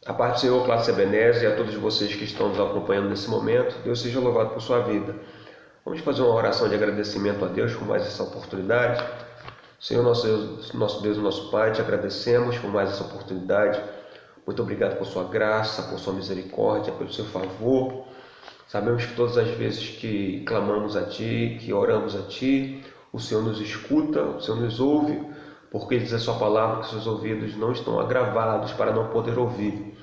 A paz do Senhor, classe Ebenezer, e a todos vocês que estão nos acompanhando nesse momento, Deus seja louvado por sua vida. Vamos fazer uma oração de agradecimento a Deus por mais essa oportunidade. Senhor, nosso Deus, nosso Pai, te agradecemos por mais essa oportunidade. Muito obrigado por sua graça, por sua misericórdia, pelo seu favor. Sabemos que todas as vezes que clamamos a Ti, que oramos a Ti, o Senhor nos escuta, o Senhor nos ouve, porque diz a sua palavra que seus ouvidos não estão agravados para não poder ouvir.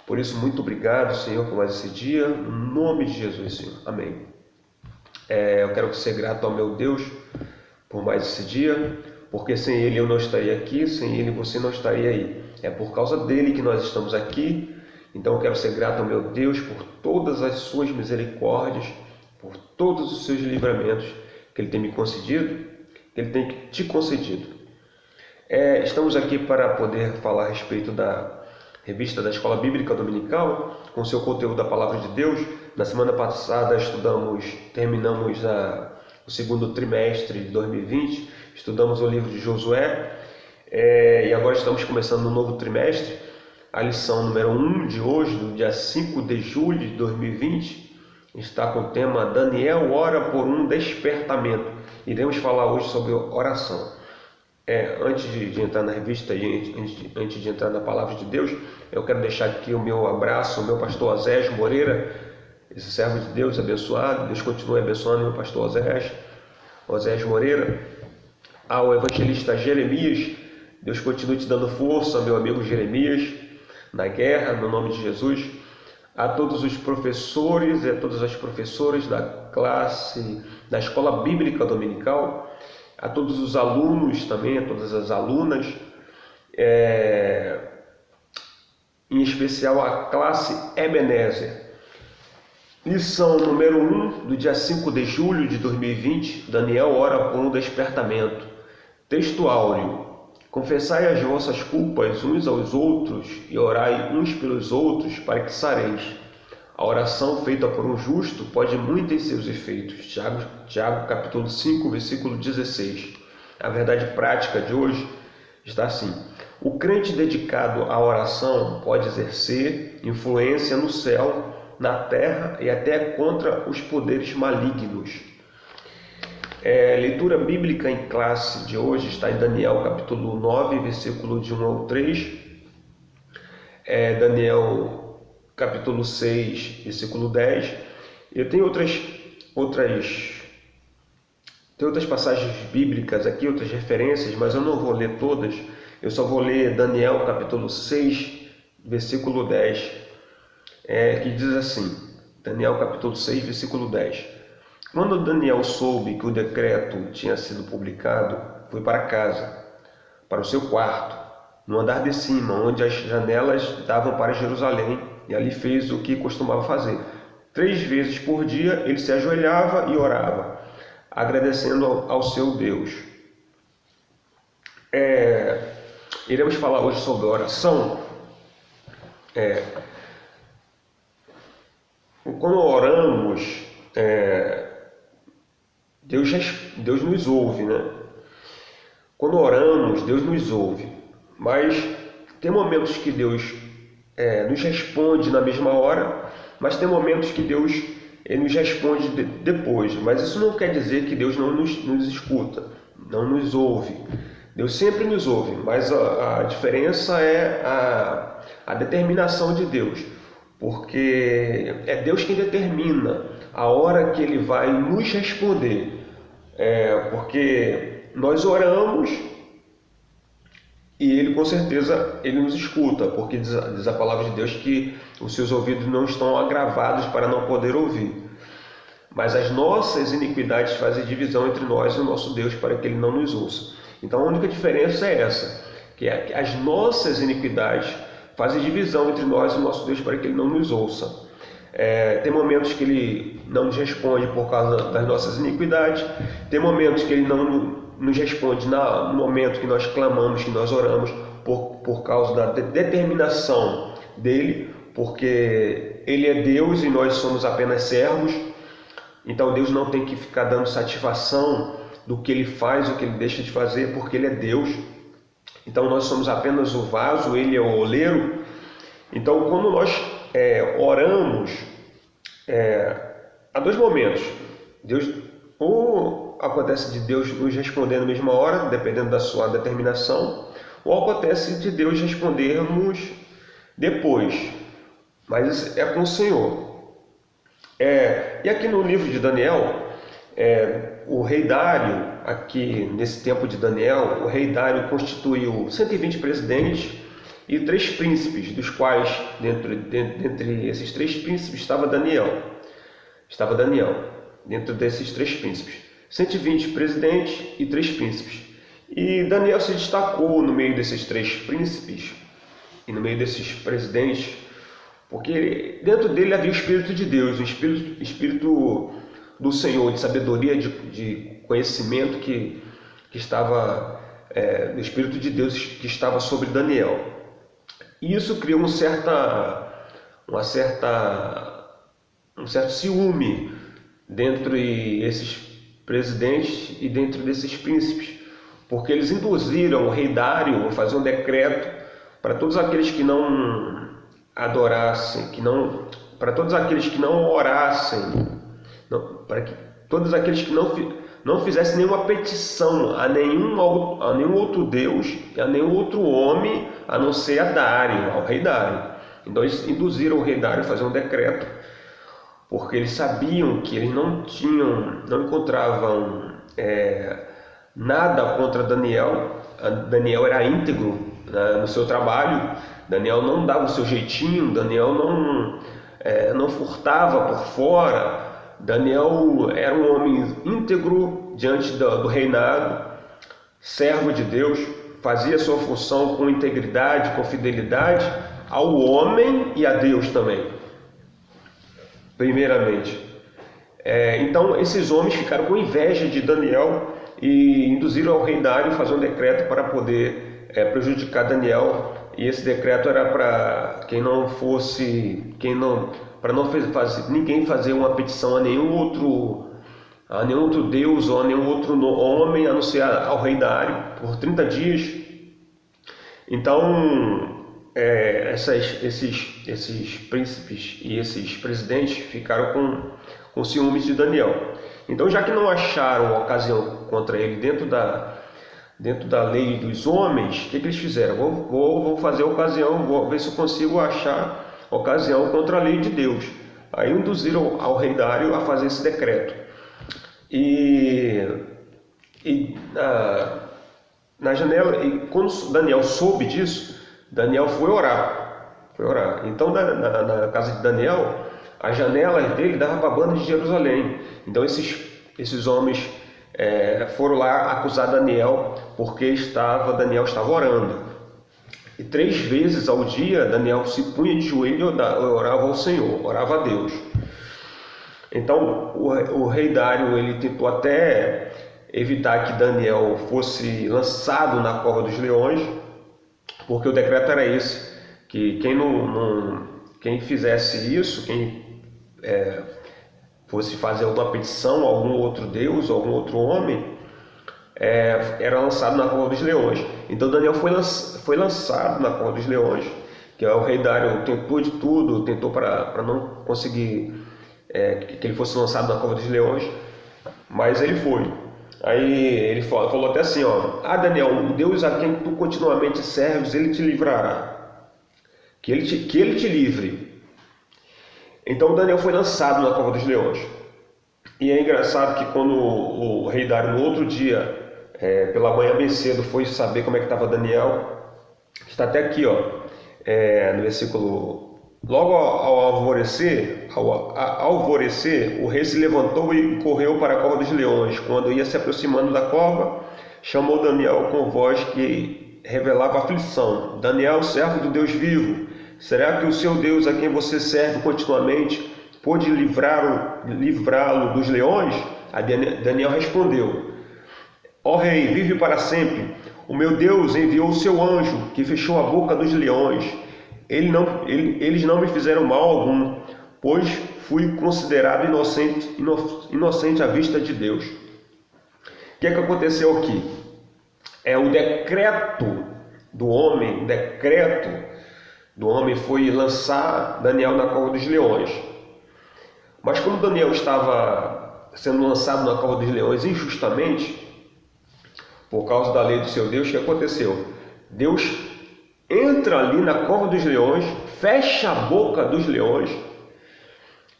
Por isso, muito obrigado, Senhor, por mais esse dia, no nome de Jesus, Senhor. Amém. Eu quero ser grato ao meu Deus por mais esse dia, porque sem Ele eu não estaria aqui, sem Ele você não estaria aí. É por causa dele que nós estamos aqui. Então eu quero ser grato ao meu Deus por todas as suas misericórdias, por todos os seus livramentos que Ele tem me concedido, que Ele tem te concedido. Estamos aqui para poder falar a respeito da revista da Escola Bíblica Dominical, com seu conteúdo da Palavra de Deus. Na semana passada terminamos o segundo trimestre de 2020, estudamos o livro de Josué, e agora estamos começando um novo trimestre. A lição número 1 de hoje, do dia 5 de julho de 2020, está com o tema Daniel ora por um despertamento. Iremos falar hoje sobre oração. Antes de entrar na revista e antes de entrar na Palavra de Deus, eu quero deixar aqui o meu abraço ao meu pastor Osés Moreira, esse servo de Deus abençoado. Deus continue abençoando o meu pastor Osés Moreira. Ao evangelista Jeremias, Deus continue te dando força, meu amigo Jeremias, na guerra, no nome de Jesus. A todos os professores e a todas as professoras da classe da Escola Bíblica Dominical, a todos os alunos também, a todas as alunas, em especial a classe Ebenezer. Lição número 1, do dia 5 de julho de 2020, Daniel ora por um despertamento. Texto áureo. Confessai as vossas culpas uns aos outros e orai uns pelos outros para que sareis. A oração feita por um justo pode muito em seus efeitos. Tiago capítulo 5, versículo 16. A verdade prática de hoje está assim: o crente dedicado à oração pode exercer influência no céu, na terra e até contra os poderes malignos. Leitura bíblica em classe de hoje está em Daniel capítulo 9, versículo de 1 ao 3. Daniel capítulo 6, versículo 10. Eu tenho outras passagens bíblicas aqui, outras referências, mas eu não vou ler todas. Eu só vou ler Daniel capítulo 6, versículo 10, que diz assim, Daniel capítulo 6, versículo 10. Quando Daniel soube que o decreto tinha sido publicado, foi para casa, para o seu quarto, no andar de cima, onde as janelas davam para Jerusalém, e ali fez o que costumava fazer. 3 vezes por dia ele se ajoelhava e orava, agradecendo ao seu Deus. Iremos falar hoje sobre oração. Quando oramos, Deus nos ouve, né? Quando oramos, Deus nos ouve, mas tem momentos que Deus nos responde na mesma hora, mas tem momentos que Deus nos responde depois. Mas isso não quer dizer que Deus não nos escuta, não nos ouve. Deus sempre nos ouve, mas a diferença é a determinação de Deus, porque é Deus quem determina a hora que Ele vai nos responder, porque nós oramos e Ele com certeza Ele nos escuta, porque diz a palavra de Deus que os seus ouvidos não estão agravados para não poder ouvir. Mas as nossas iniquidades fazem divisão entre nós e o nosso Deus para que Ele não nos ouça. Então a única diferença é essa, que as nossas iniquidades fazem divisão entre nós e o nosso Deus para que Ele não nos ouça. Tem momentos que Ele não nos responde por causa das nossas iniquidades, tem momentos que Ele não nos responde no momento que nós clamamos, que nós oramos, por causa da determinação dEle, porque Ele é Deus e nós somos apenas servos. Então Deus não tem que ficar dando satisfação do que Ele faz, o que Ele deixa de fazer, porque Ele é Deus. Então nós somos apenas o vaso, Ele é o oleiro, Então, quando nós oramos, há dois momentos. Deus, ou acontece de Deus nos responder na mesma hora, dependendo da sua determinação, ou acontece de Deus respondermos depois, mas é com o Senhor. E aqui no livro de Daniel, o rei Dário, aqui nesse tempo de Daniel, o rei Dário constituiu 120 presidentes e 3 príncipes, dos quais, dentre esses 3 príncipes, estava Daniel. Dentro desses 3 príncipes. 120 presidentes e 3 príncipes. E Daniel se destacou no meio desses 3 príncipes e no meio desses presidentes, porque dentro dele havia o Espírito de Deus, o Espírito do Senhor, de sabedoria, de conhecimento que estava, o Espírito de Deus que estava sobre Daniel. E isso criou um certo ciúme dentre esses presidentes e dentro desses príncipes, porque eles induziram o rei Dário a fazer um decreto para todos aqueles que não adorassem, para todos aqueles que não orassem, para que todos aqueles que não fizessem nenhuma petição a nenhum outro Deus e a nenhum outro homem, a não ser a Dário, ao rei Dário. Então eles induziram o rei Dário a fazer um decreto, porque eles sabiam que eles não encontravam nada contra Daniel. Daniel era íntegro no seu trabalho, Daniel não dava o seu jeitinho, Daniel não furtava por fora. Daniel era um homem íntegro diante do reinado, servo de Deus, fazia sua função com integridade, com fidelidade ao homem e a Deus também, primeiramente. Então esses homens ficaram com inveja de Daniel e induziram ao rei Dário a fazer um decreto para poder prejudicar Daniel. E esse decreto era para ninguém fazer uma petição a nenhum outro Deus ou a nenhum outro homem, a não ser ao rei Dário, por 30 dias. Então, esses príncipes e esses presidentes ficaram com ciúmes de Daniel. Então, já que não acharam ocasião contra ele dentro da lei dos homens, o que eles fizeram? Vou fazer ocasião, vou ver se eu consigo achar ocasião contra a lei de Deus. Aí induziram ao rei Dário a fazer esse decreto. Na janela, e quando Daniel soube disso, Daniel foi orar. Então, na casa de Daniel, as janelas dele davam para a banda de Jerusalém. Então, esses homens foram lá acusar Daniel, porque Daniel estava orando. E 3 vezes ao dia, Daniel se punha de joelho e orava ao Senhor, orava a Deus. Então, o rei Dário, ele tentou até evitar que Daniel fosse lançado na cova dos leões, porque o decreto era esse, que quem fizesse isso, quem fosse fazer alguma petição a algum outro Deus, algum outro homem, era lançado na cova dos leões. Então Daniel foi lançado na cova dos leões, que o rei Dário tentou de tudo, tentou para não conseguir que ele fosse lançado na cova dos leões, mas ele foi. Aí ele falou até assim, Daniel, o Deus a quem tu continuamente serves, ele te livrará, que ele te livre. Então Daniel foi lançado na cova dos leões. E é engraçado que quando o rei Dário, no outro dia, pela manhã bem cedo, foi saber como é que estava Daniel, está até aqui, no versículo: logo ao alvorecer, o rei se levantou e correu para a cova dos leões. Quando ia se aproximando da cova, chamou Daniel com voz que revelava aflição: Daniel, servo do Deus vivo, será que o seu Deus, a quem você serve continuamente, pôde livrá-lo dos leões? A Daniel respondeu: ó rei, vive para sempre. O meu Deus enviou o seu anjo, que fechou a boca dos leões. Eles não me fizeram mal algum, pois fui considerado inocente à vista de Deus. O que aconteceu aqui? O decreto do homem, o decreto do homem foi lançar Daniel na cova dos leões. Mas como Daniel estava sendo lançado na cova dos leões injustamente, por causa da lei do seu Deus, o que aconteceu? Deus entra ali na cova dos leões, fecha a boca dos leões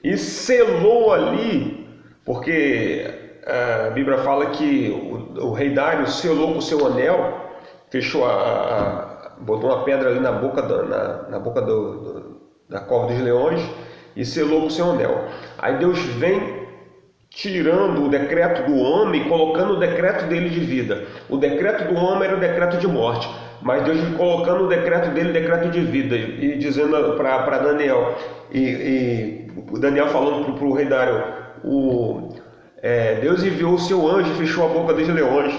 e selou ali, porque a Bíblia fala que o rei Dário selou com o seu anel, fechou botou uma pedra ali na boca da cova dos leões e selou com o seu anel. Aí Deus vem tirando o decreto do homem e colocando o decreto dele de vida. O decreto do homem era o decreto de morte, mas Deus vem colocando o decreto dele, o decreto de vida, e dizendo para Daniel, e Daniel falando para o rei Dário, Deus enviou o seu anjo e fechou a boca dos leões.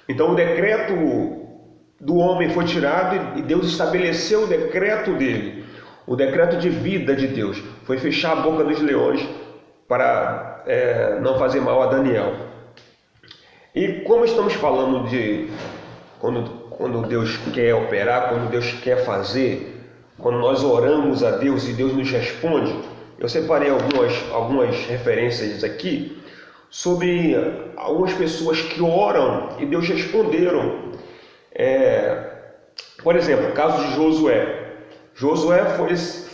Então o decreto do homem foi tirado e Deus estabeleceu o decreto dele. O decreto de vida de Deus foi fechar a boca dos leões para não fazer mal a Daniel. E como estamos falando de quando Deus quer operar, quando Deus quer fazer, quando nós oramos a Deus e Deus nos responde, eu separei algumas referências aqui sobre algumas pessoas que oram e Deus responderam. Por exemplo, o caso de Josué. Josué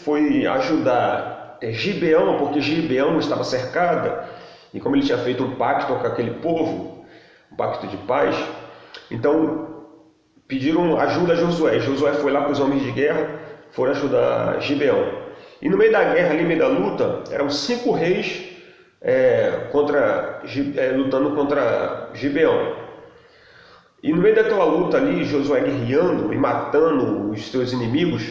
foi ajudar Gibeão, porque Gibeão estava cercada, e como ele tinha feito um pacto com aquele povo, um pacto de paz, então pediram ajuda a Josué. Josué foi lá com os homens de guerra, foram ajudar Gibeão. E no meio da guerra, ali no meio da luta, eram 5 reis lutando contra Gibeão. E no meio daquela luta ali, Josué guerreando e matando os seus inimigos,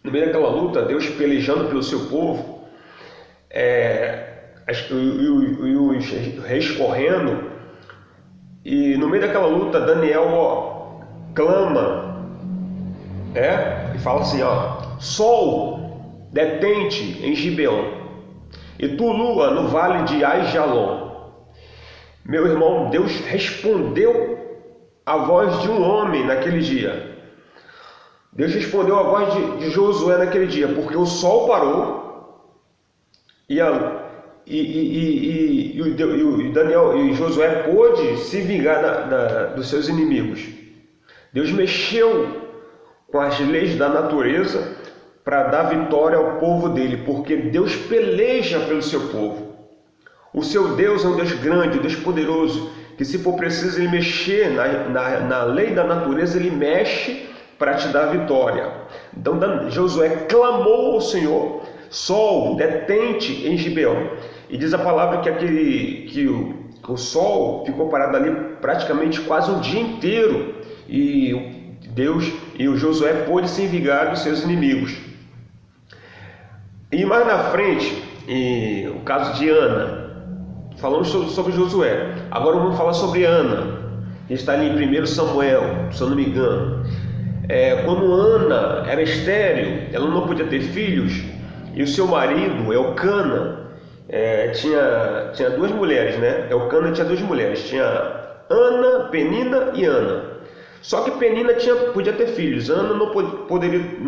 no meio daquela luta, Deus pelejando pelo seu povo, e os reis correndo, e no meio daquela luta, Daniel clama, e fala assim, sol, detente em Gibeão, e tu, lua, no vale de Aijalon. Meu irmão, Deus respondeu a voz de um homem naquele dia. Deus respondeu a voz de Josué naquele dia, porque o sol parou e Daniel e Josué pôde se vingar dos seus inimigos. Deus mexeu com as leis da natureza para dar vitória ao povo dele, porque Deus peleja pelo seu povo. O seu Deus é um Deus grande, um Deus poderoso, que se for preciso ele mexer na lei da natureza, ele mexe para te dar vitória. Então Josué clamou ao Senhor, sol, detente em Gibeão. E diz a palavra que o sol ficou parado ali praticamente quase um dia inteiro. E Deus e o Josué pôde se vingar dos seus inimigos. E mais na frente, o caso de Ana. Falamos sobre Josué. Agora vamos falar sobre Ana, que está ali em 1 Samuel, se eu não me engano. Quando Ana era estéril, ela não podia ter filhos, e o seu marido, Elcana, tinha 2 mulheres, né? Elcana tinha 2 mulheres, tinha Ana, Penina e Ana. Só que Penina podia ter filhos, Ana não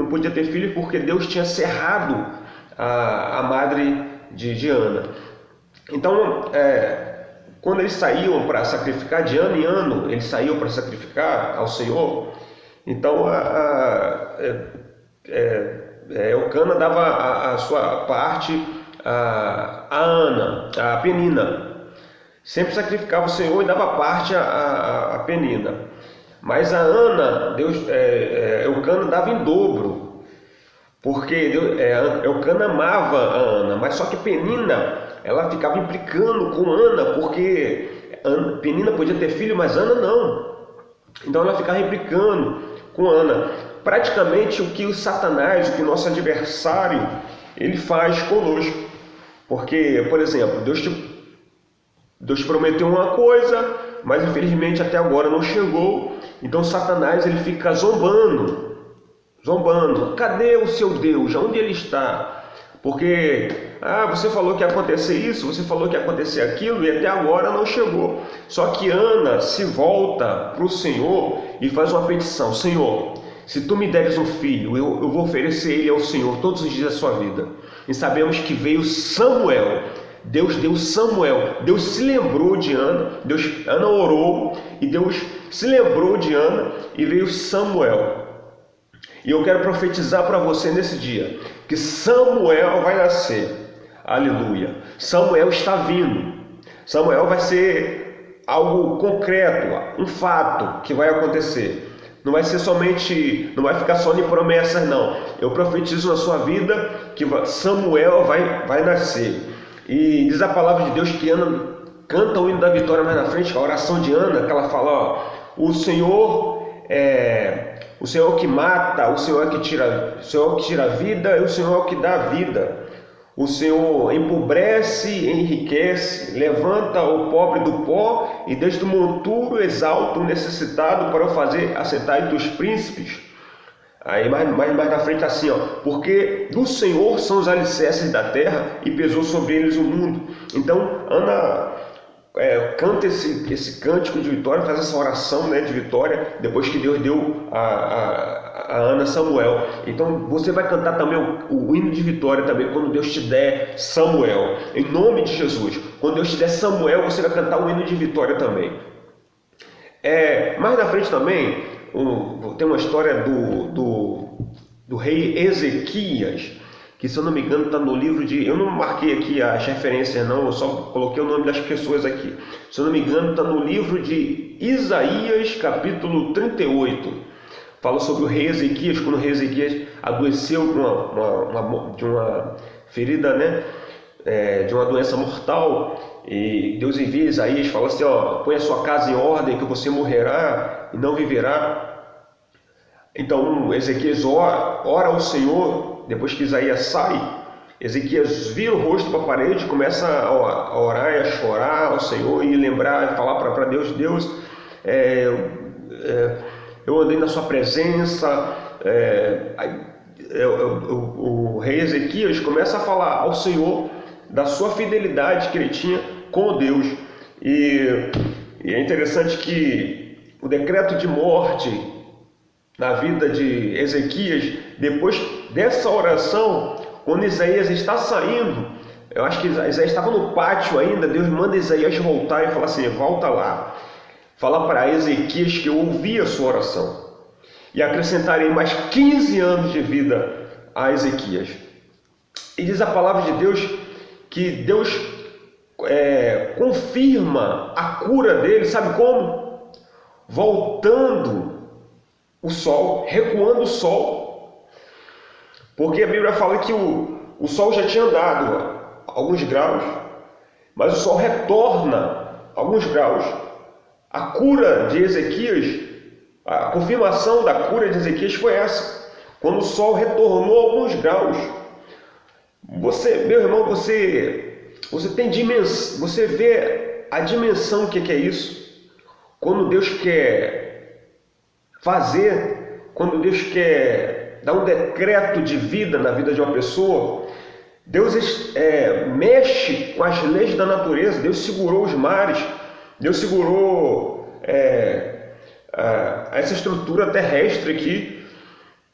podia ter filhos porque Deus tinha cerrado a madre de Ana. Então, quando eles saíam para sacrificar, de ano em ano, eles saíam para sacrificar ao Senhor, então Elcana dava a sua parte a Ana, a Penina. Sempre sacrificava o Senhor e dava parte a Penina. Mas a Ana, Elcana dava em dobro, porque Elcana amava a Ana, mas só que Penina, ela ficava implicando com Ana, porque Penina podia ter filho, mas Ana não. Então ela ficava implicando com Ana. Praticamente o que o Satanás, o que o nosso adversário, ele faz conosco. Porque, por exemplo, Deus prometeu uma coisa, mas infelizmente até agora não chegou. Então Satanás ele fica zombando. Cadê o seu Deus? Onde ele está? Porque você falou que ia acontecer isso, você falou que ia acontecer aquilo, e até agora não chegou. Só que Ana se volta para o Senhor e faz uma petição: Senhor, Se tu me deres um filho, eu vou oferecer ele ao Senhor todos os dias da sua vida. E sabemos que veio Samuel. Deus deu Samuel. Deus se lembrou de Ana. Ana orou e Deus se lembrou de Ana e veio Samuel. E eu quero profetizar para você nesse dia que Samuel vai nascer. Aleluia. Samuel está vindo. Samuel vai ser algo concreto, um fato que vai acontecer. Não vai ser somente, não vai ficar só em promessas, não. Eu profetizo na sua vida que Samuel vai nascer. E diz a palavra de Deus que Ana canta o hino da vitória mais na frente, a oração de Ana, que ela fala, ó, o Senhor que mata, o Senhor que tira a vida, e o Senhor que dá a vida. O Senhor empobrece e enriquece, levanta o pobre do pó e desde o monturo exalta o necessitado para o fazer assentar entre os príncipes. Aí mais na frente assim, ó, porque do Senhor são os alicerces da terra e pesou sobre eles o mundo. Então Ana canta esse cântico de vitória, faz essa oração, né, de vitória, depois que Deus deu a Ana Samuel. Então você vai cantar também o hino de vitória também quando Deus te der Samuel, em nome de Jesus. Quando Deus te der Samuel, você vai cantar o hino de vitória também. Mais na frente também tem uma história do rei Ezequias, que se eu não me engano está no livro de... Eu não marquei aqui as referências não, eu só coloquei o nome das pessoas aqui. Se eu não me engano está no livro de Isaías, capítulo 38. Fala sobre o rei Ezequias, quando o rei Ezequias adoeceu de uma ferida, né? De uma doença mortal. E Deus envia Isaías, fala assim, ó, põe a sua casa em ordem que você morrerá e não viverá. Então Ezequias ora ao Senhor. Depois que Isaías sai, Ezequias vira o rosto para a parede, começa a orar e a chorar ao Senhor e lembrar, e falar para Deus, eu andei na sua presença. O rei Ezequias começa a falar ao Senhor da sua fidelidade que ele tinha com Deus. E é interessante que o decreto de morte na vida de Ezequias, depois dessa oração, quando Isaías está saindo, eu acho que Isaías estava no pátio ainda, Deus manda Isaías voltar e fala assim, volta lá, fala para Ezequias que eu ouvi a sua oração e acrescentarei mais 15 anos de vida a Ezequias. E diz a palavra de Deus que Deus confirma a cura dele, sabe como? Voltando o sol, recuando o sol, porque a Bíblia fala que o sol já tinha andado alguns graus, mas o sol retorna alguns graus. A cura de Ezequias, a confirmação da cura de Ezequias foi essa, quando o sol retornou alguns graus. Você, meu irmão, você tem dimensão, você vê a dimensão que é isso? Quando Deus quer fazer, quando Deus quer dar um decreto de vida na vida de uma pessoa, Deus mexe com as leis da natureza. Deus segurou os mares, Deus segurou essa estrutura terrestre aqui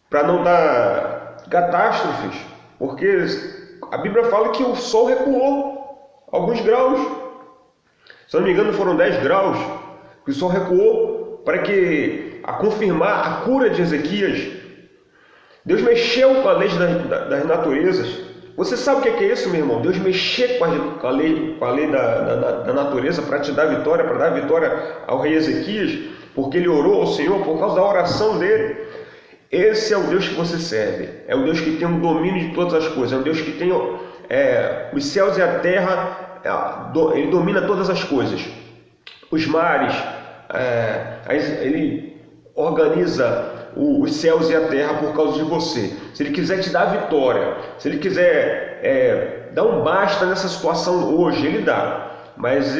para não dar catástrofes, porque a Bíblia fala que o sol recuou alguns graus, se não me engano foram 10 graus que o sol recuou para que a confirmar a cura de Ezequias. Deus mexeu com a lei das naturezas. Você sabe o que é isso, meu irmão? Deus mexer com a lei da natureza para te dar vitória, para dar vitória ao rei Ezequias, porque ele orou ao Senhor por causa da oração dele. Esse é o Deus que você serve. É o Deus que tem o domínio de todas as coisas. É o Deus que tem os céus e a terra. Ele domina todas as coisas. Os mares. Ele organiza os céus e a terra por causa de você. Se ele quiser te dar vitória, se ele quiser dar um basta nessa situação hoje, ele dá. Mas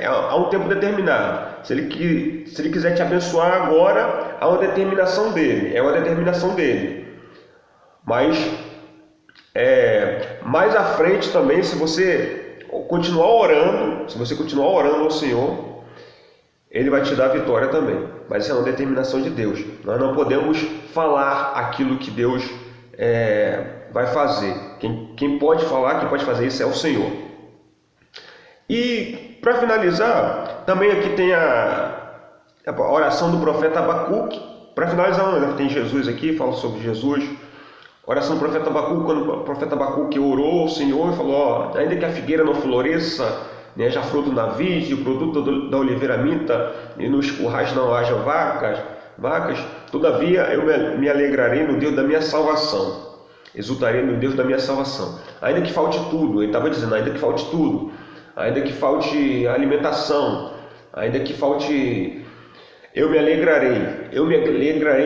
há um tempo determinado. Se ele quiser te abençoar agora, há uma determinação dele. É uma determinação dele. Mas mais à frente também, se você continuar orando ao Senhor, Ele vai te dar a vitória também. Mas isso é uma determinação de Deus. Nós não podemos falar aquilo que Deus vai fazer. Quem pode falar, quem pode fazer isso é o Senhor. E para finalizar, também aqui tem a oração do profeta Abacuque. Para finalizar, tem Jesus aqui, fala sobre Jesus. Oração do profeta Abacuque, quando o profeta Abacuque orou ao Senhor e falou: ainda que a figueira não floresça, né, já fruto na vide, o produto da oliveira minta, e nos currais não haja vacas, todavia eu me alegrarei no Deus da minha salvação, exultarei no Deus da minha salvação. Ainda que falte tudo, ele estava dizendo, ainda que falte tudo, ainda que falte alimentação, ainda que falte... Eu me alegrarei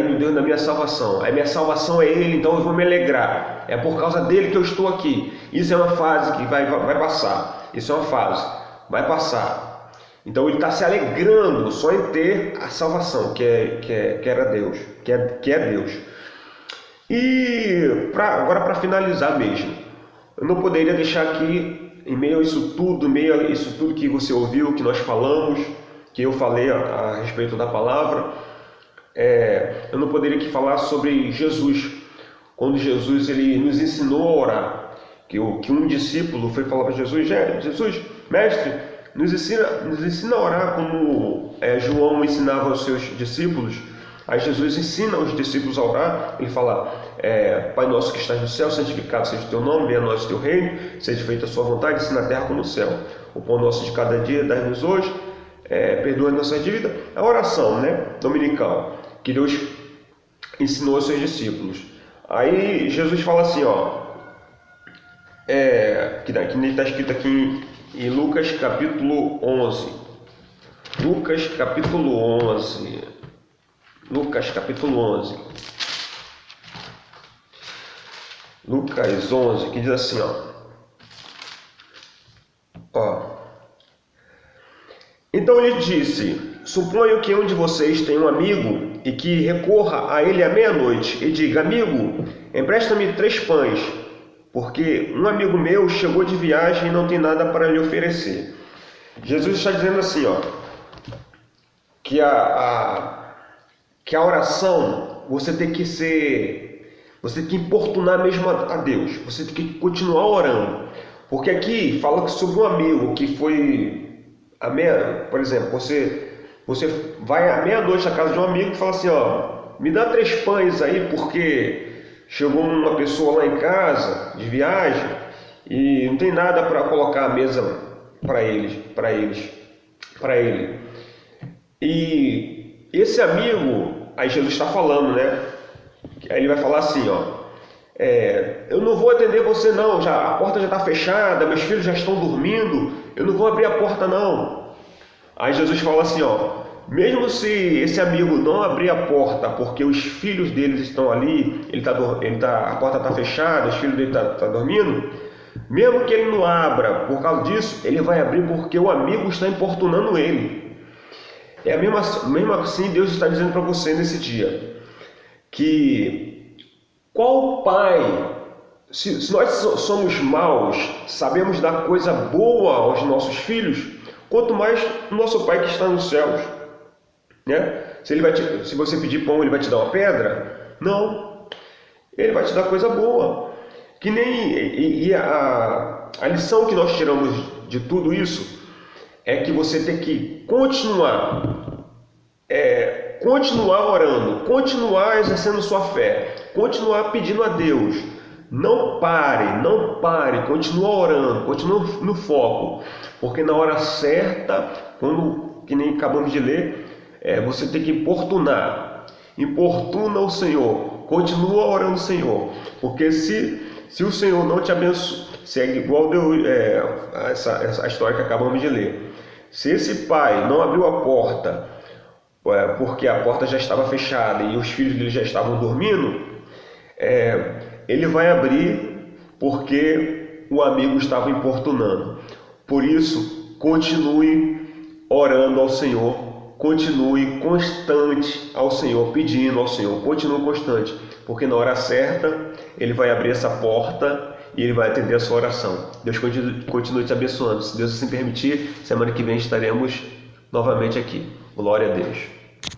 no Deus da minha salvação. A minha salvação é Ele, então eu vou me alegrar. É por causa dele que eu estou aqui. Isso é uma fase que vai passar. Isso é uma fase, vai passar. Então ele está se alegrando só em ter a salvação, que era Deus, que é Deus. E agora para finalizar mesmo, eu não poderia deixar aqui, em meio a isso tudo, que você ouviu, que nós falamos, que eu falei a respeito da palavra, eu não poderia aqui falar sobre Jesus. Quando Jesus ele nos ensinou a orar, que um discípulo foi falar para Jesus: Jesus, mestre, nos ensina a orar como João ensinava aos seus discípulos. Aí Jesus ensina os discípulos a orar. Ele fala: Pai nosso que estás no céu, santificado seja o teu nome, venha a nós o teu reino, seja feita a sua vontade, assim na terra como no céu. O pão nosso de cada dia dai-nos hoje, perdoa as nossas dívidas. A oração, dominical, que Deus ensinou aos seus discípulos. Aí Jesus fala assim, que está escrito aqui em Lucas capítulo 11. Lucas capítulo 11. Lucas capítulo 11. Lucas 11, que diz assim, Então ele disse: suponho que um de vocês tem um amigo e que recorra a ele à meia-noite e diga: amigo, empresta-me 3 pães, porque um amigo meu chegou de viagem e não tem nada para lhe oferecer. Jesus está dizendo assim, que a oração, você tem que importunar mesmo a Deus, você tem que continuar orando, porque aqui fala sobre um amigo que foi por exemplo, você vai à meia-noite na casa de um amigo e fala assim, me dá 3 pães aí, porque chegou uma pessoa lá em casa de viagem e não tem nada para colocar à mesa para ele. E esse amigo, aí Jesus está falando, aí ele vai falar assim, eu não vou atender você não, a porta já está fechada, meus filhos já estão dormindo, eu não vou abrir a porta não. Aí Jesus fala assim, mesmo se esse amigo não abrir a porta porque os filhos deles estão ali, a porta está fechada, os filhos dele estão dormindo, mesmo que ele não abra por causa disso, ele vai abrir porque o amigo está importunando ele. Mesmo assim, Deus está dizendo para você nesse dia, que qual pai, se nós somos maus, sabemos dar coisa boa aos nossos filhos, quanto mais o nosso Pai que está nos céus, Se você pedir pão, ele vai te dar uma pedra? Não, ele vai te dar coisa boa. Que nem a lição que nós tiramos de tudo isso é que você tem que continuar orando, continuar exercendo sua fé, continuar pedindo a Deus. Não pare, continua orando, continua no foco, porque na hora certa, que nem acabamos de ler, você tem que importuna o Senhor, continua orando o Senhor, porque se o Senhor não te abençoa, segue igual essa história que acabamos de ler. Se esse pai não abriu a porta, porque a porta já estava fechada e os filhos dele já estavam dormindo, ele vai abrir porque o amigo estava importunando. Por isso, continue orando ao Senhor, continue constante ao Senhor, pedindo ao Senhor, continue constante, porque na hora certa Ele vai abrir essa porta e Ele vai atender a sua oração. Deus continue te abençoando. Se Deus assim permitir, semana que vem estaremos novamente aqui. Glória a Deus.